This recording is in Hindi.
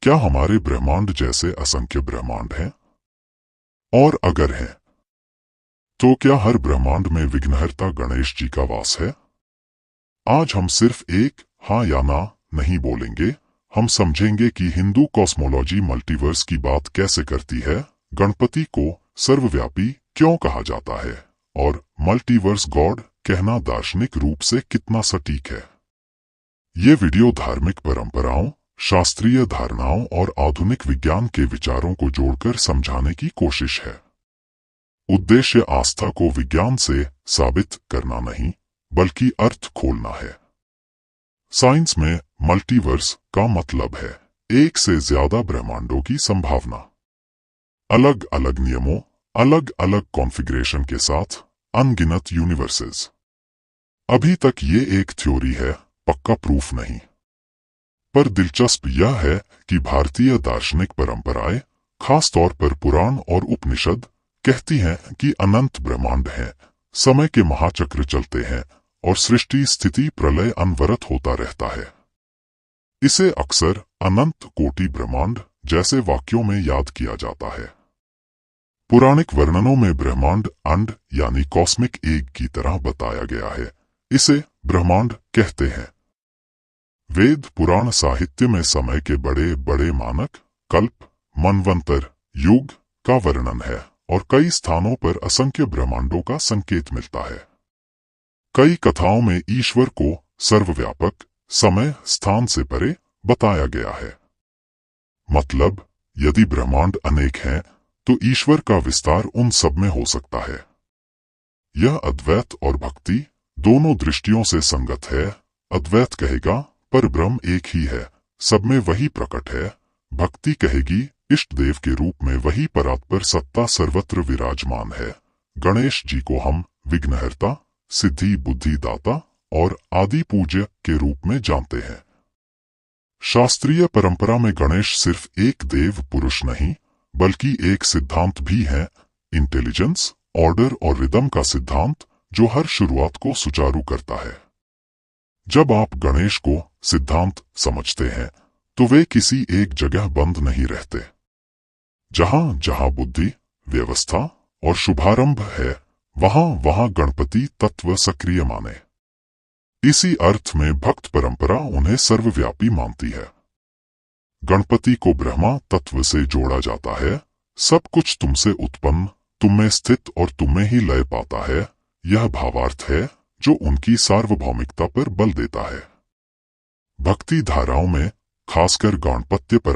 क्या हमारे ब्रह्मांड जैसे असंख्य ब्रह्मांड हैं? और अगर हैं, तो क्या हर ब्रह्मांड में विघ्नहर्ता गणेश जी का वास है? आज हम सिर्फ एक हाँ या ना नहीं बोलेंगे, हम समझेंगे कि हिंदू कॉस्मोलॉजी मल्टीवर्स की बात कैसे करती है, गणपति को सर्वव्यापी क्यों कहा जाता है, और मल्टीवर्स गॉड कहना दार्शनिक रूप से कितना सटीक है। ये वीडियो धार्मिक परंपराओं, शास्त्रीय धारणाओं और आधुनिक विज्ञान के विचारों को जोड़कर समझाने की कोशिश है। उद्देश्य आस्था को विज्ञान से साबित करना नहीं, बल्कि अर्थ खोलना है। साइंस में मल्टीवर्स का मतलब है एक से ज्यादा ब्रह्मांडों की संभावना, अलग अलग नियमों, अलग अलग कॉन्फ़िगरेशन के साथ अनगिनत यूनिवर्सेस। अभी तक ये एक थ्योरी है, पक्का प्रूफ नहीं। पर दिलचस्प यह है कि भारतीय दार्शनिक परंपराएं, खास तौर पर पुराण और उपनिषद, कहती हैं कि अनंत ब्रह्मांड हैं, समय के महाचक्र चलते हैं और सृष्टि स्थिति प्रलय अनवरत होता रहता है। इसे अक्सर अनंत कोटि ब्रह्मांड जैसे वाक्यों में याद किया जाता है। पुराणिक वर्णनों में ब्रह्मांड अंड यानी कॉस्मिक एग की तरह बताया गया है। इसे ब्रह्मांड कहते हैं। वेद पुराण साहित्य में समय के बड़े बड़े मानक, कल्प, मनवंतर, युग का वर्णन है और कई स्थानों पर असंख्य ब्रह्मांडों का संकेत मिलता है। कई कथाओं में ईश्वर को सर्वव्यापक, समय स्थान से परे बताया गया है। मतलब, यदि ब्रह्मांड अनेक हैं, तो ईश्वर का विस्तार उन सब में हो सकता है। यह अद्वैत और भक्ति दोनों दृष्टियों से संगत है। अद्वैत कहेगा पर ब्रह्म एक ही है, सब में वही प्रकट है। भक्ति कहेगी इष्ट देव के रूप में वही परात्पर सत्ता सर्वत्र विराजमान है। गणेश जी को हम विघ्नहर्ता, सिद्धि बुद्धि दाता और आदि पूज्य के रूप में जानते हैं। शास्त्रीय परंपरा में गणेश सिर्फ एक देव पुरुष नहीं, बल्कि एक सिद्धांत भी है, इंटेलिजेंस, ऑर्डर और रिदम का सिद्धांत, जो हर शुरुआत को सुचारू करता है। जब आप गणेश को सिद्धांत समझते हैं, तो वे किसी एक जगह बंद नहीं रहते। जहां जहां बुद्धि, व्यवस्था और शुभारंभ है, वहां वहां गणपति तत्व सक्रिय माने। इसी अर्थ में भक्त परंपरा उन्हें सर्वव्यापी मानती है। गणपति को ब्रह्मा तत्व से जोड़ा जाता है। सब कुछ तुमसे उत्पन्न, तुम में स्थित और तुम में ही लय पाता है, यह भावार्थ है जो उनकी सार्वभौमिकता पर बल देता है। भक्ति धाराओं में, खासकर गाणपत्य पर